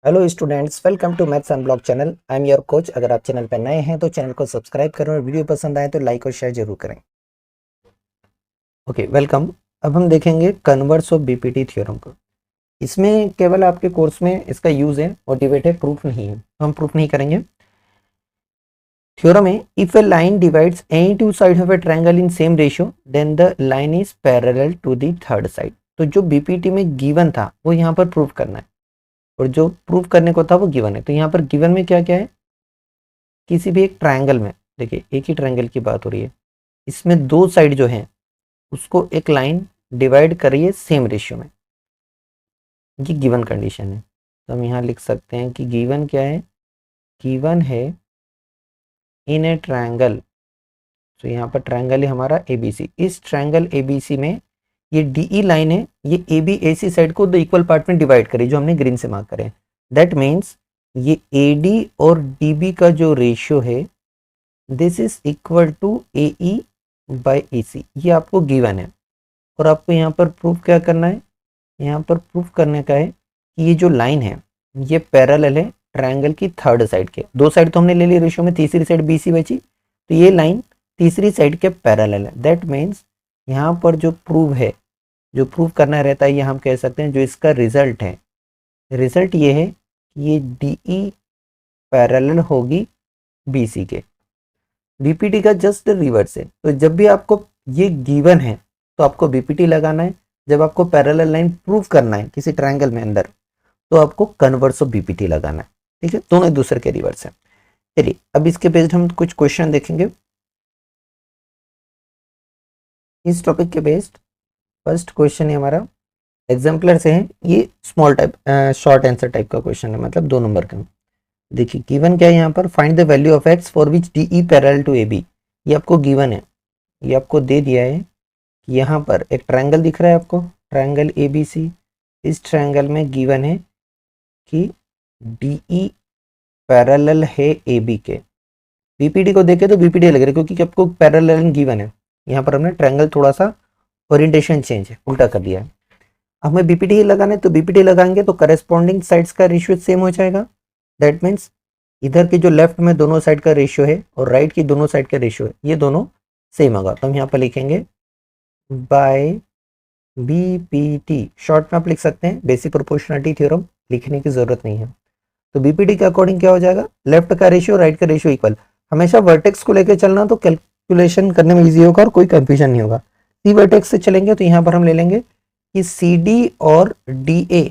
Hello students, welcome to maths unblock channel. I am your coach. अगर आप channel पर नए हैं तो चैनल को सब्सक्राइब करें और वीडियो पसंद आए तो लाइक और शेयर जरूर करें। Okay, welcome. अब हम देखेंगे कन्वर्स ऑफ बीपीटी थ्योरम को। इसमें केवल आपके कोर्स में इसका यूज है और डिबेट है, प्रूफ नहीं है, तो हम प्रूफ नहीं करेंगे। थ्योरम है, if a line divides any two side of a triangle in same ratio then the line is parallel to the third side. तो जो बीपीटी में गिवन था वो यहाँ पर प्रूफ करना है, और जो प्रूफ करने को था वो गिवन है। तो यहाँ पर गिवन में क्या क्या है, किसी भी एक ट्रायंगल में, देखिए एक ही ट्रायंगल की बात हो रही है, इसमें दो साइड जो है उसको एक लाइन डिवाइड कर रही है सेम रेशियो में, ये गिवन कंडीशन है। तो हम यहाँ लिख सकते हैं कि गिवन क्या है, गिवन है इन ए ट्रायंगल। तो यहाँ पर ट्रायंगल है हमारा एबीसी। इस ट्रायंगल एबीसी में ये डीई लाइन है, ये A B A C side को दो इक्वल पार्ट में डिवाइड करे, जो हमने ग्रीन से मार्क करे। दैट मीन्स ये ए डी और डी बी का जो रेशियो है this is equal to A E by A C, ये आपको गिवन है। और आपको यहाँ पर प्रूफ क्या करना है, यहाँ पर प्रूफ करने का है कि ये जो लाइन है ये पैरेलल है ट्रायंगल की थर्ड साइड के। दो साइड तो हमने ले ली रेशियो में, तीसरी साइड बी सी बची, तो ये लाइन तीसरी साइड के पैरेलल है। दैट मीन्स यहाँ पर जो प्रूव है, जो प्रूव करना रहता है, ये हम कह सकते हैं जो इसका रिजल्ट है, रिजल्ट ये है कि ये डी ई पैरेलल होगी बी सी के। बीपीटी का जस्ट रिवर्स है। तो जब भी आपको ये गिवन है तो आपको बीपीटी लगाना है, जब आपको पैरेलल लाइन प्रूव करना है किसी ट्रायंगल में अंदर तो आपको कन्वर्स ऑफ बीपीटी लगाना है। ठीक है, दोनों एक दूसरे के रिवर्स है। चलिए अब इसके बेस्ड हम कुछ क्वेश्चन देखेंगे इस टॉपिक के बेस्ड। फर्स्ट क्वेश्चन है हमारा एग्जाम्पलर से है, ये small type short answer type का क्वेश्चन है, मतलब 2 नंबर का। देखिए गिवन क्या है यहाँ पर, find the value of x for which D E parallel to A B. ये आपको गिवन है, ये आपको दे दिया है कि यहाँ पर एक ट्रायंगल दिख रहा है आपको, ट्रायंगल ए बी सी। इस ट्रायंगल में गिवन है कि डी ई पैरेलल है ए बी के। बीपीटी को देखे तो बीपीटी लग रहा है क्योंकि आपको पैरेलल गिवन है। यहाँ पर हमने ट्रायंगल थोड़ा सा ओरिएंटेशन चेंज है, उल्टा कर दिया है। अब हमें बीपीटी ही लगाना है, तो बीपीटी लगाएंगे तो करस्पॉन्डिंग साइड्स का रेशियो सेम हो जाएगा। दैट मीन्स इधर की जो लेफ्ट में दोनों साइड का रेशियो है और राइट की दोनों साइड का रेशियो है, ये दोनों सेम होगा। तो हम यहाँ पर लिखेंगे बाय बीपीटी, शॉर्ट में आप लिख सकते हैं, बेसिक प्रोपोर्शनलिटी थ्योरम लिखने की जरूरत नहीं है। तो बीपीटी के अकॉर्डिंग क्या हो जाएगा, लेफ्ट का रेशियो राइट का रेशियो इक्वल। हमेशा वर्टेक्स को लेकर चलना तो कैलकुलेशन करने में इजी होगा और कोई कंफ्यूजन नहीं होगा। सी वर्टेक्स से चलेंगे तो यहाँ पर हम ले लेंगे कि सी डी और डी ए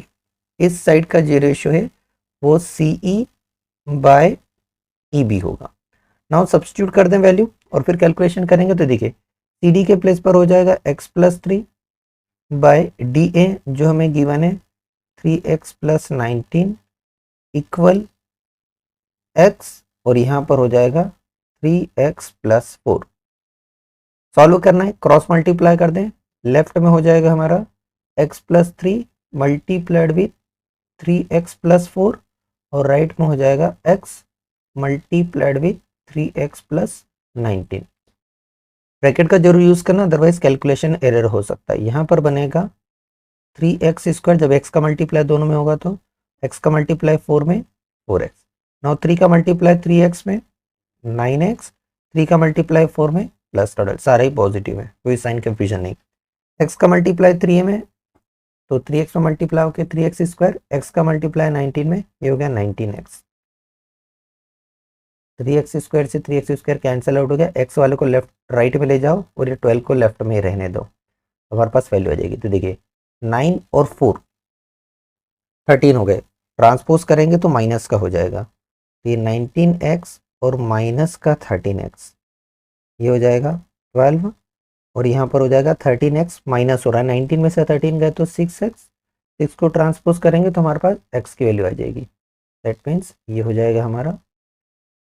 इस साइड का जो रेशियो है वो सी ई बाय ई बी होगा। नाउ सब्स्टिट्यूट कर दें वैल्यू और फिर कैलकुलेशन करेंगे तो देखिए सी डी के प्लेस पर हो जाएगा x plus 3 by D A जो हमें गिवन है 3x प्लस 19 इक्वल x, और यहाँ पर हो जाएगा 3x प्लस 4। सॉल्व करना है, क्रॉस मल्टीप्लाई कर दें, लेफ्ट में हो जाएगा हमारा x plus 3 multiplied with 3x plus 4, और राइट में हो जाएगा x multiplied with 3x plus 19। Bracket का जरूर यूज करना, अदरवाइज कैलकुलेशन एरर हो सकता है। यहाँ पर बनेगा 3x स्क्वायर, जब x का मल्टीप्लाई दोनों में होगा तो x का मल्टीप्लाई 4 में 4x। नाउ 3 का मल्टीप्लाई 3x में 9x, 3 का मल्टीप्लाई 4 में प्लस टोटल, सारा ही पॉजिटिव है, कोई साइन कंफ्यूजन नहीं। x का मल्टीप्लाई 3 में तो 3x में मल्टीप्लाई होकर 3x स्क्वायर, x का मल्टीप्लाई 19 में ये हो गया 19x। 3x स्क्वायर से 3x स्क्वायर कैंसिल आउट हो गया, x वाले को लेफ्ट राइट में ले जाओ और ये 12 को लेफ्ट में रहने दो, हमारे पास वैल्यू आ जाएगी। तो देखिए 9 और 4 13 हो गए, ट्रांसपोज करेंगे तो माइनस का हो जाएगा, तो ये 19x और माइनस का 13x, ये हो जाएगा 12, और यहाँ पर हो जाएगा 13x माइनस हो रहा है, 19 में से 13 गए तो 6x, 6 को ट्रांसपोज करेंगे तो हमारे पास x की वैल्यू आ जाएगी। दैट मीन्स ये हो जाएगा हमारा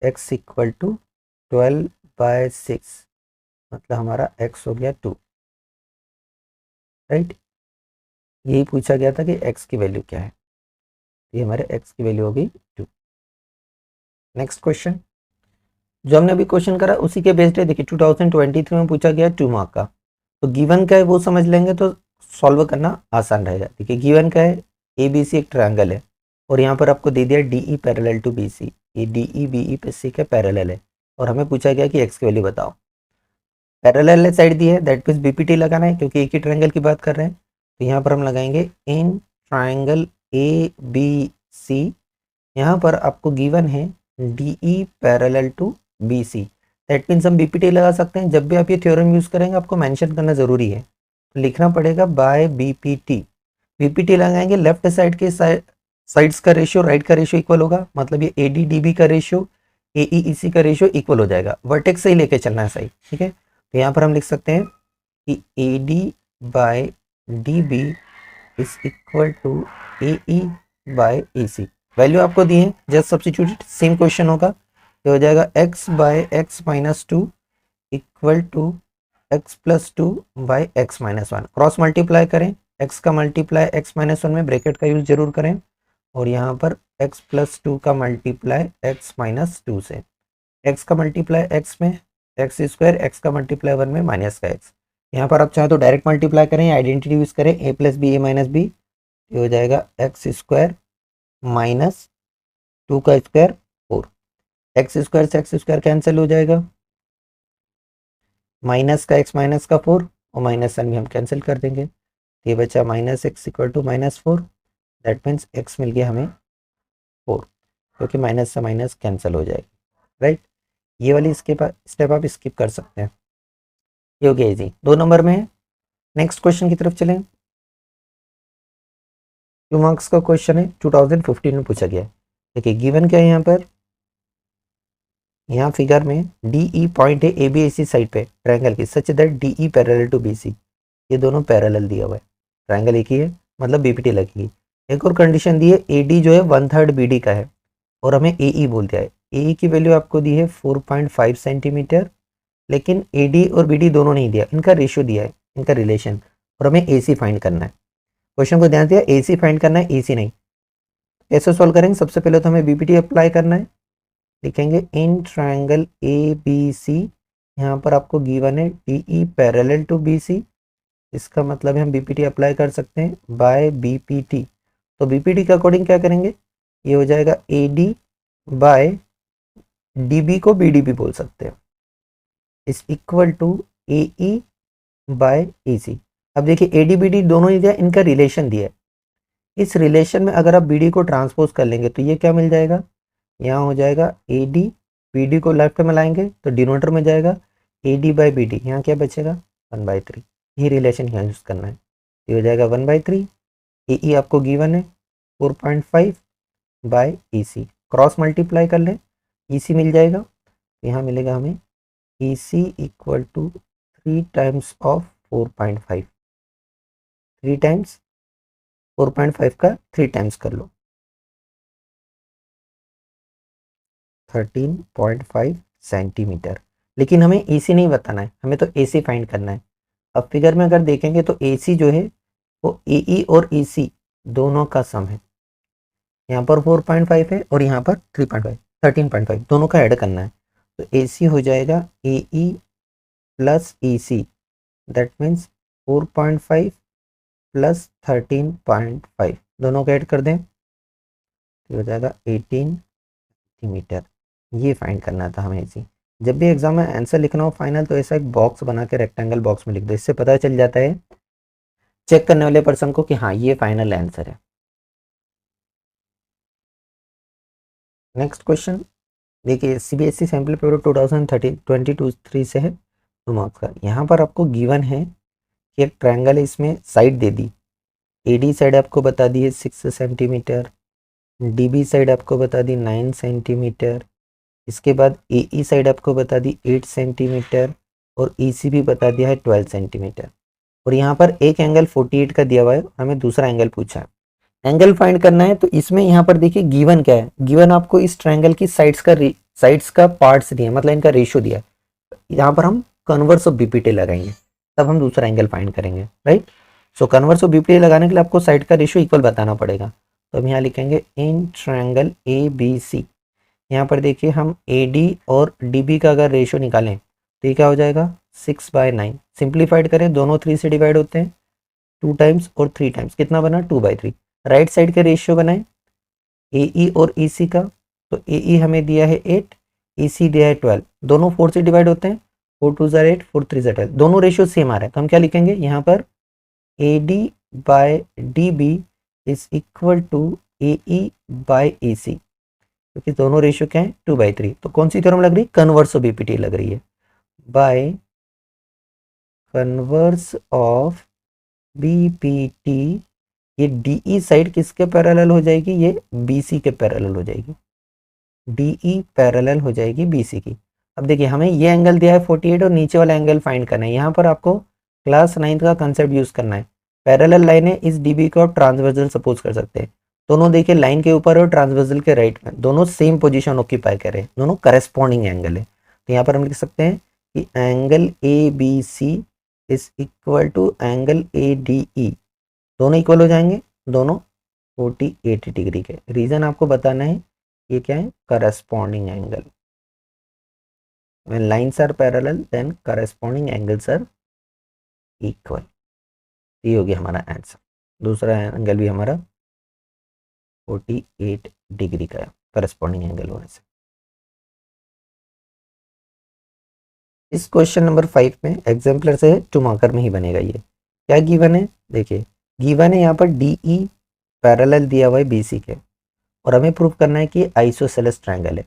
x इक्वल टू 12/6, मतलब हमारा x हो गया 2। राइट, यही पूछा गया था कि x की वैल्यू क्या है, ये हमारे x की वैल्यू होगी 2। नेक्स्ट क्वेश्चन जो हमने अभी क्वेश्चन करा उसी के बेस्ड है। देखिए 2023 में पूछा गया 2 मार्क का, तो गिवन क्या है वो समझ लेंगे तो सॉल्व करना आसान रहेगा। देखिए गिवन क्या है, ए बी सी एक ट्रायंगल है, और यहाँ पर आपको दे दिया DE पैरेलल टू BC, ये DE BE पे C के पैरेलल है और हमें पूछा गया कि x की वैल्यू बताओ। पैरेलल साइड दी है, दैट मीन्स BPT लगाना है क्योंकि एक ही ट्रायंगल की बात कर रहे हैं। तो यहाँ पर हम लगाएंगे इन ट्रायंगल ABC, यहाँ पर आपको गिवन है DE parallel to BC, that means हम BPT लगा सकते हैं। जब भी आप ये थ्योरम यूज करेंगे आपको मेंशन करना जरूरी है, तो लिखना पड़ेगा बाय BPT। BPT लगाएंगे, लेफ्ट साइड के साइड्स का रेशियो राइट का रेशियो इक्वल होगा, मतलब ये AD DB का रेशियो AE EC का रेशियो इक्वल हो जाएगा, वर्टेक्स से ही लेके चलना है सही, ठीक है। तो यहाँ पर हम लिख सकते हैं कि AD by DB is equal to AE by EC। Value आपको दी है, जस्ट सब्स्टिट्यूट, सेम क्वेश्चन होगा, ये हो जाएगा x by x minus two equal to x plus two by x minus one. Cross multiply करें, x का multiply x minus one में ब्रैकेट का यूज जरूर करें, और यहाँ पर x प्लस टू का मल्टीप्लाई x माइनस टू से, x का मल्टीप्लाई x में एक्स स्क्वायर, x का मल्टीप्लाई वन में माइनस का x। यहाँ पर आप चाहे तो डायरेक्ट मल्टीप्लाई करें, आइडेंटिटी यूज करें, a plus B A minus B, ये हो जाएगा एक्स स्क्वायर माइनस टू का स्क्वायर फोर, एक्स स्क्वायर से एक्स स्क्वायर कैंसिल हो जाएगा, माइनस का एक्स माइनस का फोर, और माइनस सन भी हम कैंसिल कर देंगे, ये बचा minus x equal to minus four, that means x मिल गया हमें फोर, क्योंकि माइनस से माइनस कैंसिल हो जाएगा, राइट। ये वाली स्टेप आप स्किप कर सकते हैं, ये हो गया इजी। 2 नंबर में है। नेक्स्ट क्वेश्चन की तरफ चलें। 2 मार्क्स का क्वेश्चन है, 2015 में पूछा गया है। देखिए गिवन क्या है यहाँ पर, यहाँ फिगर में DE पॉइंट है ABAC साइड पे ट्रायंगल की, such that DE parallel to BC, ये दोनों पैरेलल दिया हुआ है, ट्रायंगल एक ही है, मतलब BPT लगेगी। एक और कंडीशन दी है, AD जो है 1/3 BD का है और हमें AE बोल दिया है। AE की वैल्यू आपको दी है 4.5 सेंटीमीटर, लेकिन AD और BD दोनों नहीं दिया, इनका रेशियो दिया है, इनका रिलेशन, और हमें AC फाइंड करना है। क्वेश्चन को ध्यान दिया, AC फाइंड करना है, AC नहीं। कैसे सॉल्व करेंगे, सबसे पहले तो हमें BPT अप्लाई करना है, लिखेंगे इन ट्रायंगल ABC, यहाँ पर आपको गिवन है DE पैरेलल टू BC, इसका मतलब है हम BPT अप्लाई कर सकते हैं बाय BPT। तो BPT के अकॉर्डिंग क्या करेंगे, ये हो जाएगा AD बाय DB को BD भी बोल सकते हैं, is equal to AE by EC। अब देखिए AD BD दोनों ही दिया, इनका रिलेशन दिया है, इस रिलेशन में अगर आप BD को ट्रांसपोज कर लेंगे तो ये क्या मिल जाएगा, यहाँ हो जाएगा AD, BD को लेफ्ट में लाएंगे तो डिनोटर में जाएगा AD बाई BD, यहाँ क्या बचेगा 1/3, ये रिलेशन यहाँ यूज करना है, ये हो जाएगा 1/3। AE आपको गिवन है 4.5 बाय EC, क्रॉस मल्टीप्लाई कर लें, EC मिल जाएगा, यहाँ मिलेगा हमें EC equal to 3 times of 4.5, 3 times 4.5 का 3 टाइम्स कर लो, 13.5 सेंटीमीटर। लेकिन हमें AC नहीं बताना है, हमें तो AC फाइंड करना है। अब फिगर में अगर देखेंगे तो AC जो है वो AE और EC दोनों का सम है, यहाँ पर 4.5 है और यहाँ पर 3.5 13.5, दोनों का ऐड करना है, तो AC हो जाएगा AE plus EC, that means 4.5 plus 13.5, दोनों का ऐड कर दें तो हो जाएगा 18 सेंटीमीटर। ये फाइंड करना था हमें इसी। जब भी एग्जाम में आंसर लिखना हो फाइनल, तो ऐसा एक बॉक्स बना के रेक्टेंगल बॉक्स में लिख दो, इससे पता चल जाता है चेक करने वाले पर्सन को कि हाँ ये फाइनल आंसर है। नेक्स्ट क्वेश्चन देखिए, CBSE सैम्पल पेपर 2022 से है, 2 मार्क्स का। यहाँ पर आपको गिवन है कि एक ट्रायंगल है, इसमें साइड दे दी, AD साइड आपको बता दी है 6 सेंटीमीटर, DB साइड आपको बता दी 9 सेंटीमीटर, इसके बाद AE साइड आपको बता दी 8 सेंटीमीटर, और EC भी बता दिया है 12 सेंटीमीटर, और यहाँ पर एक एंगल 48 का दिया हुआ है, हमें दूसरा एंगल पूछा है, एंगल फाइंड करना है। तो इसमें यहाँ पर देखिए गिवन क्या है, गिवन आपको इस ट्रायंगल की साइड्स का पार्ट्स दिया, मतलब इनका रेशियो दिया, यहाँ पर हम कन्वर्स ऑफ BPT लगाएंगे, तब हम दूसरा एंगल फाइंड करेंगे, right. So converse of BPT लगाने के लिए आपको साइड का रेशियो इक्वल बताना पड़ेगा, तो हम यहाँ लिखेंगे इन ट्रायंगल ABC। यहाँ पर देखिए हम AD और DB का अगर रेशियो निकालें तो ये क्या हो जाएगा 6/9, सिंप्लीफाइड करें, दोनों 3 से डिवाइड होते हैं, 2 टाइम्स और 3 टाइम्स, कितना बना 2/3। राइट साइड के रेशियो बनाएं, AE और EC का, तो AE हमें दिया है 8, EC दिया है 12, दोनों 4 से डिवाइड होते हैं, 4 2 ज़ा 8, 4 3 ज़ा 12, दोनों रेशियो सेम आ रहा है, तो हम क्या लिखेंगे यहाँ पर AD by DB is equal to AE by AC, क्योंकि दोनों रेशियो क्या है 2/3। तो कौन सी थ्योरम लग रही है, कन्वर्स ऑफ BPT लग रही है, बाय कन्वर्स ऑफ BPT ये DE साइड किसके पैरेलल हो जाएगी, ये BC के पैरेलल हो जाएगी, DE पैरेलल हो जाएगी BC की। अब देखिए हमें ये एंगल दिया है 48 और नीचे वाला एंगल फाइंड करना है। यहाँ पर आपको क्लास 9 का कंसेप्ट यूज करना है। पैरेलल लाइन है, इस DB को आप ट्रांसवर्सल सपोज कर सकते हैं। दोनों देखिए लाइन के ऊपर और ट्रांसवर्सल के राइट में, दोनों सेम पोजीशन ऑक्यूपाई कर रहे हैं, दोनों करस्पॉन्डिंग एंगल है। तो यहाँ पर हम लिख सकते हैं कि angle ABC is equal to angle ADE, दोनों इक्वल हो जाएंगे, दोनों 48 डिग्री के। रीजन आपको बताना है, ये क्या है, corresponding angle. When lines are parallel then corresponding angles are equal। ये हो गया हमारा आंसर। दूसरा एंगल भी हमारा 48 डिग्री का है करस्पॉन्डिंग एंगल होने से। इस क्वेश्चन नंबर 5 में एग्जाम्पलर से 2 मार्कर में ही बनेगा। ये क्या गिवन है, देखिए गिवन है यहाँ पर DE पैरेलल दिया हुआ है BC के, और हमें प्रूव करना है कि आइसोसेलेस ट्रायंगल है।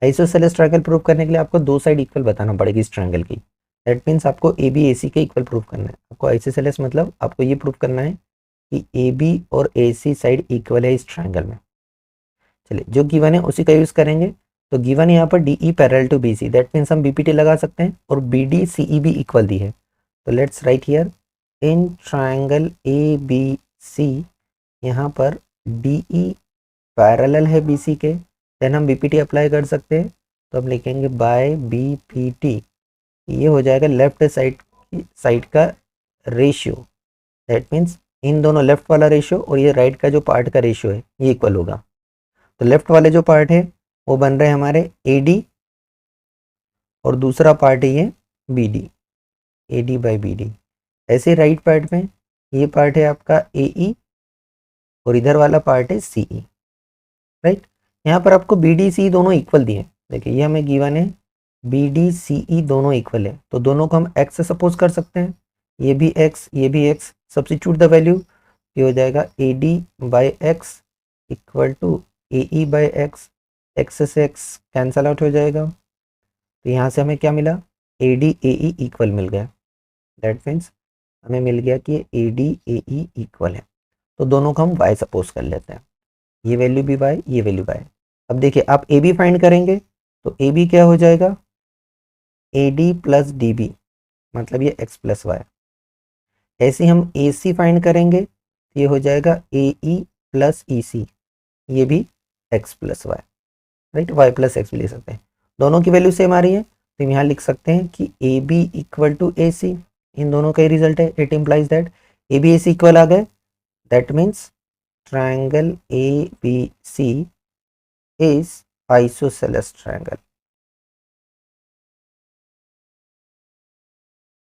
आइसोसेलेस ट्रायंगल प्रूव करने के लिए आपको दो साइड इक्वल बताना पड़ेगी इस ट्रायंगल की। दैट मीन्स आपको AB AC के इक्वल प्रूव करना है। आपको आइसोसेलेस मतलब आपको ये प्रूव करना है कि AB और AC साइड इक्वल है इस ट्रायंगल में। चलिए जो गिवन है उसी का यूज करेंगे। तो गिवन यहाँ पर DE parallel to BC, that means हम BPT लगा सकते हैं, और BD CE भी इक्वल दी है। तो let's write here in triangle ABC, यहाँ पर DE पैरेलल है BC के, देन हम BPT अप्लाई कर सकते हैं। तो हम लिखेंगे बाय BPT, ये हो जाएगा लेफ्ट साइड का रेशियो, दैट मीन्स इन दोनों लेफ्ट वाला रेशियो और ये राइट का जो पार्ट का रेशियो है ये इक्वल होगा। तो लेफ्ट वाले जो पार्ट है वो बन रहे हैं हमारे AD, और दूसरा पार्ट है ये BD, AD बाई BD। ऐसे राइट पार्ट में ये पार्ट है आपका AE और इधर वाला पार्ट है CE, राइट। यहाँ पर आपको BD CE दोनों इक्वल दिए। देखिए ये हमें गिवन है BD CE दोनों इक्वल है, तो दोनों को हम x से सपोज कर सकते हैं, ये भी x ये भी x, सब्स्टिट्यूट द वैल्यू, ये हो जाएगा AD by x equal to AE by x, x से x कैंसल आउट हो जाएगा। तो यहाँ से हमें क्या मिला, AD AE इक्वल मिल गया। दैट मीन्स हमें मिल गया कि AD AE इक्वल है। तो दोनों को हम y सपोज कर लेते हैं, ये वैल्यू भी y ये वैल्यू y। अब देखिए आप AB फाइंड करेंगे तो AB क्या हो जाएगा, AD प्लस DB, मतलब ये x प्लस वाई। ऐसे हम AC फाइंड करेंगे तो ये हो जाएगा AE प्लस EC, ये भी x plus y, right, y plus x भी ले सकते हैं। दोनों की वैल्यू सेम आ रही है, तो हम यहाँ लिख सकते हैं कि AB इक्वल टू AC, इन दोनों का ही रिजल्ट है। It implies that AB AC equal आ गए, that means triangle ABC is isosceles triangle.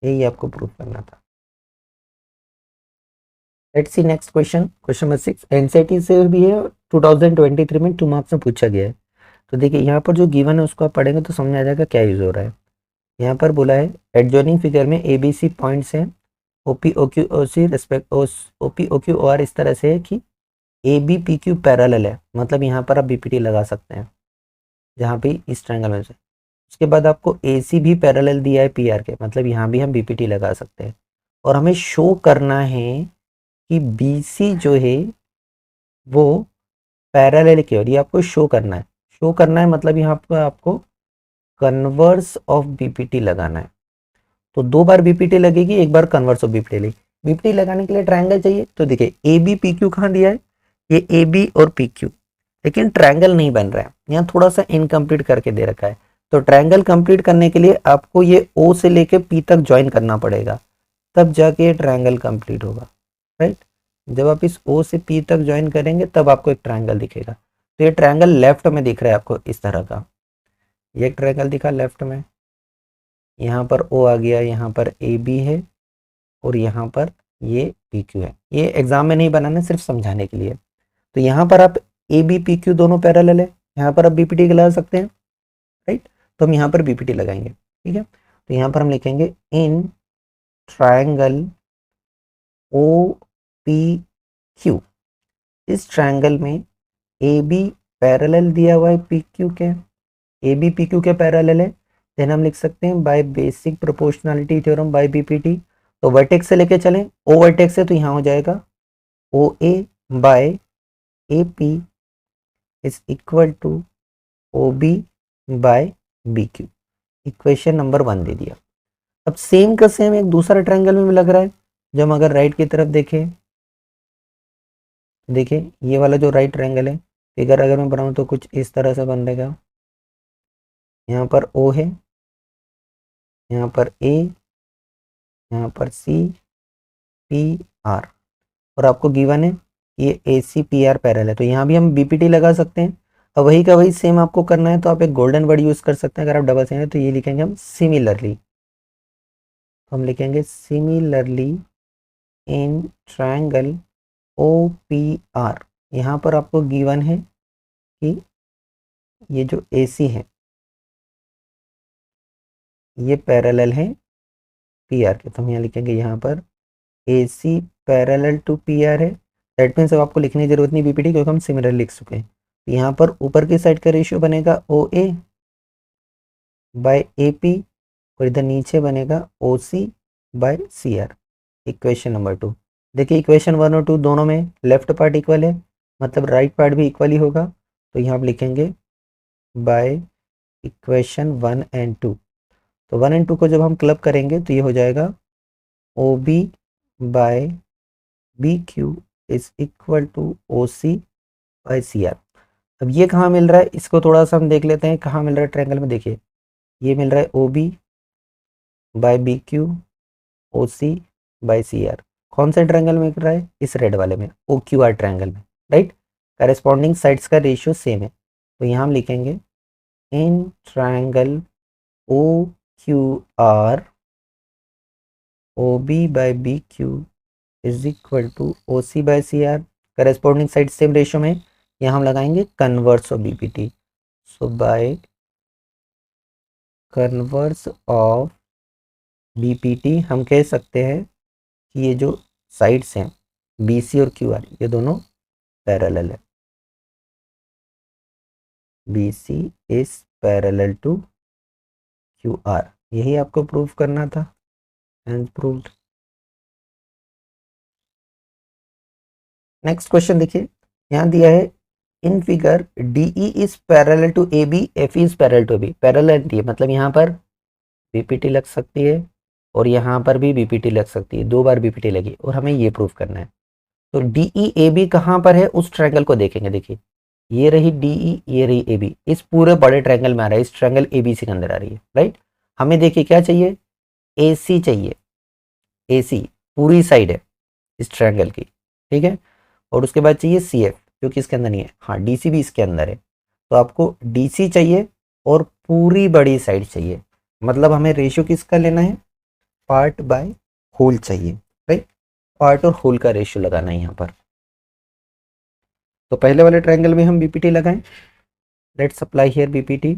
यही आपको प्रूव करना था। Let's see next question, question number 6 NCERT से भी है, 2023 में 2 मार्क्स में पूछा गया है। तो देखिए यहाँ पर जो गिवन है उसको आप पढ़ेंगे तो समझ आ जाएगा क्या यूज हो रहा है। यहाँ पर बोला है एडजॉइनिंग फिगर में ABC पॉइंट्स हैं, OP OQ OC respect OP OQ OR इस तरह से है कि AB PQ पैरेलल है, मतलब यहाँ पर आप BPT लगा सकते हैं जहाँ पे इस ट्रायंगल में से। उसके बाद आपको AC भी पैरेलल दिया है PR के, मतलब यहाँ भी हम BPT लगा सकते हैं। और हमें शो करना है कि BC जो है वो पैरेलल की ओर, ये आपको शो करना है। शो करना है मतलब यहाँ पर आपको कन्वर्स ऑफ BPT लगाना है। तो 2 बार BPT लगेगी, एक बार कन्वर्स ऑफ BPT लगेगी। BPT लगाने के लिए ट्रायंगल चाहिए, तो देखिए AB PQ कहाँ दिया है, ये AB और PQ, लेकिन ट्रायंगल नहीं बन रहा है, यहाँ थोड़ा सा इनकम्प्लीट करके दे रखा है। तो ट्रायंगल कंप्लीट करने के लिए आपको ये O से लेके P तक ज्वाइन करना पड़ेगा, तब जाके ये ट्रायंगल कंप्लीट होगा, राइट। जब आप इस O से P तक ज्वाइन करेंगे तब आपको एक ट्रायंगल दिखेगा। तो ये ट्रायंगल लेफ्ट में दिख रहा है आपको इस तरह का, ये एक ट्रायंगल दिखा लेफ्ट में, यहाँ पर O आ गया, यहाँ पर AB है और यहाँ पर ये PQ है। ये एग्जाम में नहीं बनाना, सिर्फ समझाने के लिए। तो यहाँ पर आप ए बी पी क्यू दोनों पैरेलल है, यहाँ पर आप बीपीटी लगा सकते हैं, राइट। तो हम यहाँ पर बीपीटी लगाएंगे, ठीक है। तो यहाँ पर हम लिखेंगे in triangle O P Q, इस ट्रायंगल में ए बी पैरेलल दिया हुआ है पी क्यू के, ए बी पी क्यू के पैरेलल है, देन हम लिख सकते हैं by basic proportionality theorem by BPT. तो वर्टेक्स से लेके चलें, ओ वर्टेक्स है तो यहाँ हो जाएगा O A by A P is equal to O B by B Q. Equation number 1 दे दिया। अब सेम का सेम एक दूसरा ट्रायंगल में भी लग रहा है, जब हम अगर राइट की तरफ देखें, देखिए ये वाला जो राइट ट्रायंगल है, फिगर अगर मैं बनाऊं तो कुछ इस तरह से बन रहेगा। यहाँ पर ओ है, यहाँ पर ए, यहाँ पर सी पी आर, और आपको गिवन है ये ए सी पी आर पैरेलल है, तो यहाँ भी हम बीपीटी लगा सकते हैं। अब वही का वही सेम आपको करना है तो आप एक गोल्डन वर्ड यूज कर सकते हैं। अगर आप डबल सेम है तो ये लिखेंगे हम सिमिलरली, तो हम लिखेंगे similarly in triangle O P R. यहाँ पर आपको गिवन है कि ये जो ए सी है ये पैरेलल है पी आर के, तो हम यहाँ लिखेंगे यहाँ पर A C parallel to P R है। दैट मीन्स अब आपको लिखने की जरूरत नहीं बीपीटी, क्योंकि हम सिमिलर लिख चुके हैं। तो यहाँ पर ऊपर की साइड का रेशियो बनेगा ओ ए बाय ए पी, और इधर नीचे बनेगा O C by C R. Equation number 2, देखिए इक्वेशन 1 और 2 दोनों में लेफ्ट पार्ट इक्वल है, मतलब राइट पार्ट भी इक्वल ही होगा। तो यहाँ आप लिखेंगे बाय इक्वेशन 1 एंड 2। तो 1 एंड 2 को जब हम क्लब करेंगे तो ये हो जाएगा O B by B Q is equal to O C by C R. अब ये कहाँ मिल रहा है, इसको थोड़ा सा हम देख लेते हैं कहाँ मिल रहा है ट्रायंगल में। देखिए ये मिल रहा है O B by B Q O C by C R. कौन से ट्रायंगल में मिल रहा है, इस रेड वाले में, ओ क्यू आर ट्रायंगल में, राइट। करेस्पॉन्डिंग साइड्स का रेशियो सेम है, तो यहाँ हम लिखेंगे in triangle O Q R O B by B Q is equal to O C by C R. Corresponding side same ratio में, यहाँ हम लगाएंगे converse of BPT. So by converse of BPT हम कह सकते हैं कि ये जो साइड्स हैं बी सी और क्यू आर ये दोनों पैरेलल है। B C is parallel to Q R, यही आपको प्रूव करना था, एंड प्रूव्ड। नेक्स्ट क्वेश्चन देखिए, यहाँ दिया है in figure DE is parallel to A B, F is parallel to B. Parallel दिए मतलब यहाँ पर बीपीटी लग सकती है और यहाँ पर भी बीपीटी लग सकती है, 2 बार बीपीटी लगी, और हमें ये प्रूव करना है। तो डीई ए बी कहाँ पर है उस ट्रायंगल को देखेंगे। देखिए ये रही डीई, ये रही ए बी, इस पूरे बड़े ट्रायंगल में आ रहा है, इस ट्रायंगल ए बी सी के अंदर आ रही है, राइट। हमें देखिए क्या चाहिए, ए सी चाहिए, ए सी पूरी साइड है इस ट्रायंगल की, ठीक है। और उसके बाद चाहिए सी एफ, जो कि इसके अंदर नहीं है, हाँ डी सी भी इसके अंदर है। तो आपको डी सी चाहिए और पूरी बड़ी साइड चाहिए, मतलब हमें रेशियो किसका लेना है, पार्ट बाय होल चाहिए, राइट। पार्ट और होल का रेशियो लगाना है यहाँ पर। तो पहले वाले ट्रायंगल में हम बीपीटी लगाएं, लेट्स अप्लाई हियर बीपीटी।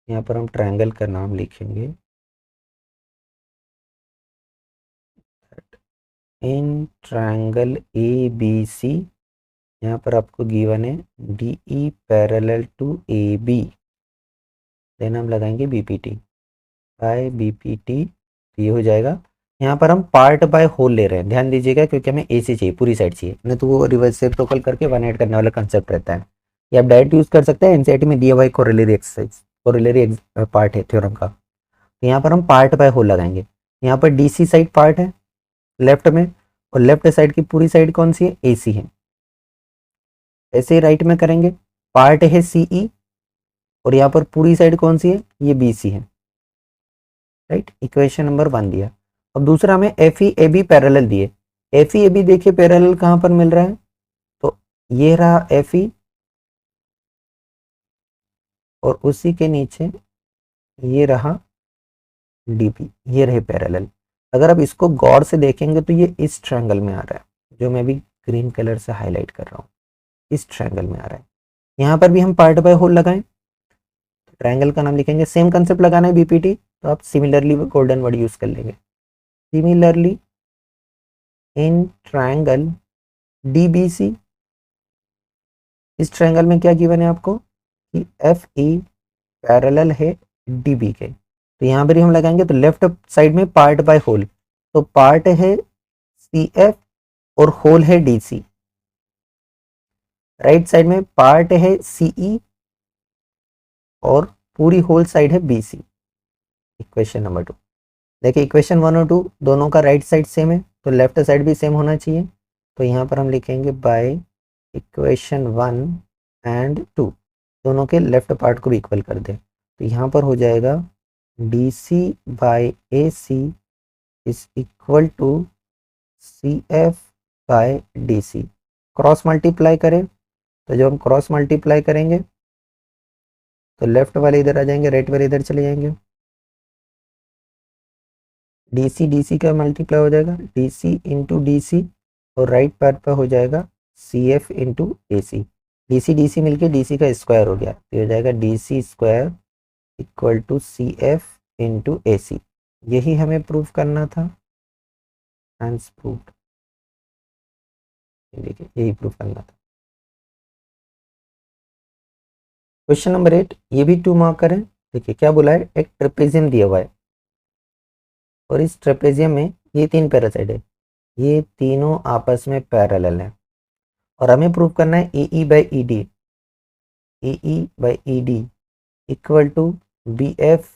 यहाँ पर हम ट्रायंगल का नाम लिखेंगे इन ट्रायंगल ए बी सी। यहाँ पर आपको गिवन है D E parallel to A B, then हम लगाएंगे बीपीटी बाय बीपीटी, तो ये हो जाएगा। यहाँ पर हम पार्ट बाय होल ले रहे हैं, ध्यान दीजिएगा, क्योंकि हमें एसी चाहिए, पूरी साइड चाहिए, नहीं तो वो रिवर्स रेसिप्रोकल करके वन ऐड करने वाला कंसेप्ट रहता है। ये आप डायरेक्ट यूज कर सकते हैं, एनसीईआरटी में दिया हुआ कोरिलेरी एक्सरसाइज, कोरिलेरी पार्ट है थ्योरम का। तो यहाँ पर हम पार्ट बाय होल लगाएंगे। यहाँ पर डीसी साइड पार्ट है लेफ्ट में, और लेफ्ट साइड की पूरी साइड कौन सी है, एसी है। ऐसे ही राइट में करेंगे, पार्ट है सीई और यहाँ पर पूरी साइड कौन सी है, ये बीसी है, राइट। इक्वेशन नंबर 1 दिया। अब दूसरा हमें F E A B parallel दिए। एफ ई ए बी देखिए पैरेलल कहाँ पर मिल रहा है, तो ये रहा एफ ई और उसी के नीचे ये रहा डी पी, ये रहे पैरेलल। अगर आप इसको गौर से देखेंगे तो ये इस ट्रायंगल में आ रहा है, जो मैं भी ग्रीन कलर से हाईलाइट कर रहा हूँ, इस ट्रायंगल में आ रहा है। यहाँ पर भी हम पार्ट बाय होल लगाएं, ट्रायंगल का नाम लिखेंगे। सेम कंसेप्ट लगाना है बीपीटी, तो आप सिमिलरली गोल्डन वर्ड यूज कर लेंगे। सिमिलरली इन ट्रायंगल डीबीसी, इस ट्रायंगल में क्या गिवन है आपको कि एफ ई पैरेलल है डीबी के, तो यहाँ पर ही हम लगाएंगे। तो लेफ्ट साइड में पार्ट बाय होल, तो पार्ट है सी एफ और होल है डी सी। राइट साइड में पार्ट है सीई और पूरी होल साइड है बी सी। इक्वेशन नंबर 2, देखिए इक्वेशन 1 और 2 दोनों का राइट साइड सेम है, तो लेफ्ट साइड भी सेम होना चाहिए। तो यहाँ पर हम लिखेंगे बाय इक्वेशन 1 एंड 2, दोनों के लेफ्ट पार्ट को भी इक्वल कर दें। तो यहाँ पर हो जाएगा D C by A C is equal to C F by D C. Cross multiply करें, तो जब हम क्रॉस मल्टीप्लाई करेंगे तो लेफ्ट वाले इधर आ जाएंगे, राइट वाले इधर चले जाएंगे। डी सी का मल्टीप्लाई हो जाएगा D C into D C, और राइट पार्ट पर हो जाएगा C F into A C. D C मिलके डी सी का स्क्वायर हो गया, तो हो जाएगा D C square equal to C F into A C. यही हमें प्रूव करना था, हैंस प्रूव्ड। देखिए यही प्रूव करना था। क्वेश्चन नंबर 8, ये भी 2 मार्क करें। देखिए क्या बोला है, एक ट्रेपेजियम दिया हुआ है और इस ट्रेपेजियम में ये 3 पैरासाइड है, ये तीनों आपस में पैरेलल है और हमें प्रूव करना है A E by E D equal to B F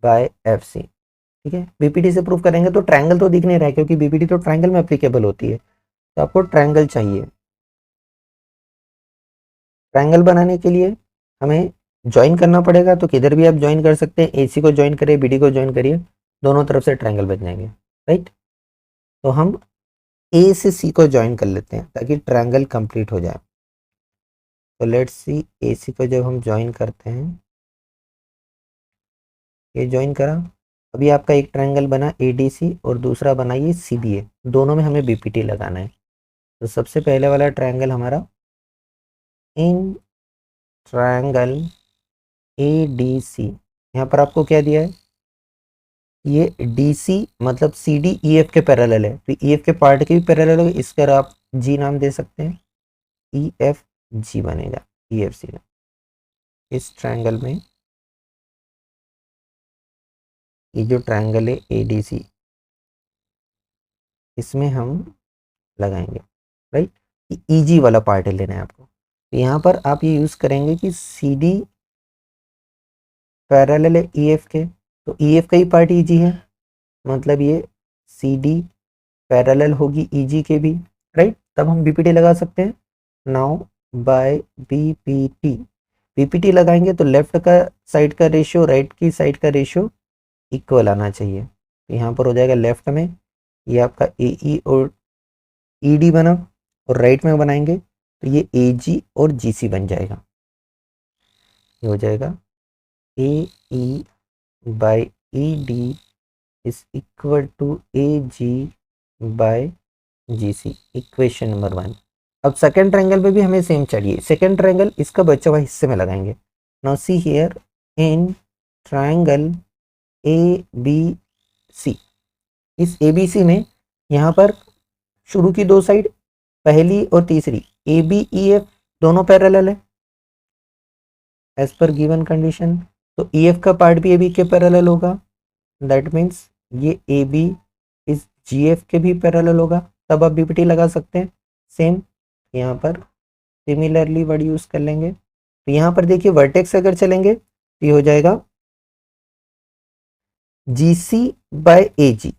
by F C. ठीक है, बीपीटी से प्रूव करेंगे तो ट्रायंगल तो दिख नहीं रहा है, क्योंकि बीपीटी तो ट्रायंगल में एप्लीकेबल होती है, तो आपको ट्रायंगल चाहिए। ट्रायंगल बनाने के लिए हमें ज्वाइन करना पड़ेगा, तो किधर भी आप ज्वाइन कर सकते हैं, एसी को ज्वाइन करिए, बीडी को ज्वाइन करिए, दोनों तरफ से ट्रायंगल बन जाएंगे। राइट, तो हम ए से सी को ज्वाइन कर लेते हैं ताकि ट्रायंगल कंप्लीट हो जाए। तो लेट्स सी, ए सी को जब हम ज्वाइन करते हैं, ये ज्वाइन करा, अभी आपका एक ट्रायंगल बना ए डी सी और दूसरा बना ये सी बी ए, दोनों में हमें बीपीटी लगाना है। तो सबसे पहले वाला ट्रायंगल हमारा इन ट्रायंगल ए डी सी, यहाँ पर आपको क्या दिया है, ये डी सी मतलब सी डी ई एफ के पैरेलल है, तो ई एफ के पार्ट के भी पैरेलल है, इसका आप जी नाम दे सकते हैं, ई एफ जी बनेगा ई एफ सी। इस ट्रायंगल में ये जो ट्रायंगल है ए डी सी, इसमें हम लगाएंगे। राइट, ई जी वाला पार्ट लेना है आपको, तो यहाँ पर आप ये यूज़ करेंगे कि सी डी पैरेलल है ई एफ के, तो ई एफ का ही पार्ट ई जी है, मतलब ये सी डी पैरेलल होगी ई जी के भी। राइट, तब हम बीपीटी लगा सकते हैं। नाउ बाय बीपीटी लगाएंगे तो लेफ्ट का साइड का रेशियो राइट की साइड का रेशियो इक्वल आना चाहिए। तो यहाँ पर हो जाएगा लेफ्ट में ये आपका ए ई और ई डी बना, और राइट में बनाएंगे तो ये ए जी और जी सी बन जाएगा। ये हो जाएगा A E by E D is equal to A G by G C. Equation number 1। अब सेकेंड ट्रायंगल पे भी हमें सेम चाहिए। सेकेंड ट्रायंगल इसका बचा हुआ हिस्से में लगाएंगे। Now see here in triangle A B C, इस ए बी सी में यहाँ पर शुरू की 2 साइड, पहली और तीसरी ए बी ई एफ दोनों पैरेलल है एज पर गिवन कंडीशन, तो ई एफ का पार्ट भी ए बी के पैरेलल होगा, दैट मीन्स ये ए बी इस जी एफ के भी पैरेलल होगा, तब आप बीपीटी लगा सकते हैं। सेम यहाँ पर सिमिलरली वर्ड यूज कर लेंगे। तो यहाँ पर देखिए वर्टेक्स अगर चलेंगे तो ये हो जाएगा G C by A G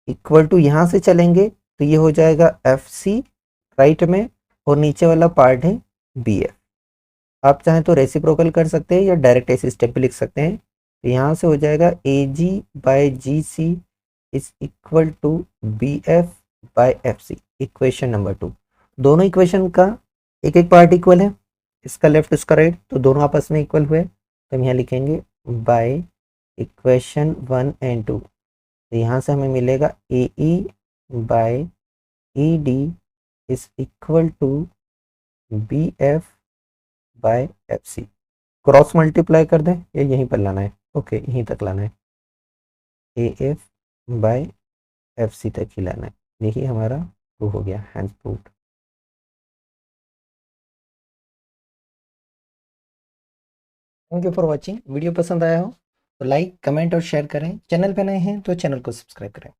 equal to, यहाँ से चलेंगे तो ये हो जाएगा एफ सी राइट में, और नीचे वाला पार्ट है बी एफ। आप चाहें तो रेसिप्रोकल कर सकते हैं या डायरेक्ट ऐसे स्टेप पे लिख सकते हैं। तो यहाँ से हो जाएगा A G by G C is equal to B F by F C. Equation number 2। दोनों इक्वेशन का एक एक पार्ट इक्वल है, इसका लेफ्ट इसका राइट, तो दोनों आपस में इक्वल हुए, तो हम यहाँ लिखेंगे बाय इक्वेशन 1 एंड 2 तो यहाँ से हमें मिलेगा A E by E D is equal to B F by F C. Cross multiply कर दें या यहीं पर लाना है? ओके, यहीं तक लाना है, A F by F C तक ही लाना है। यही हमारा प्रूव हो गया, hence proved. Thank you for watching. Video पसंद आया हो तो लाइक कमेंट और शेयर करें। चैनल पे नए हैं तो चैनल को सब्सक्राइब करें।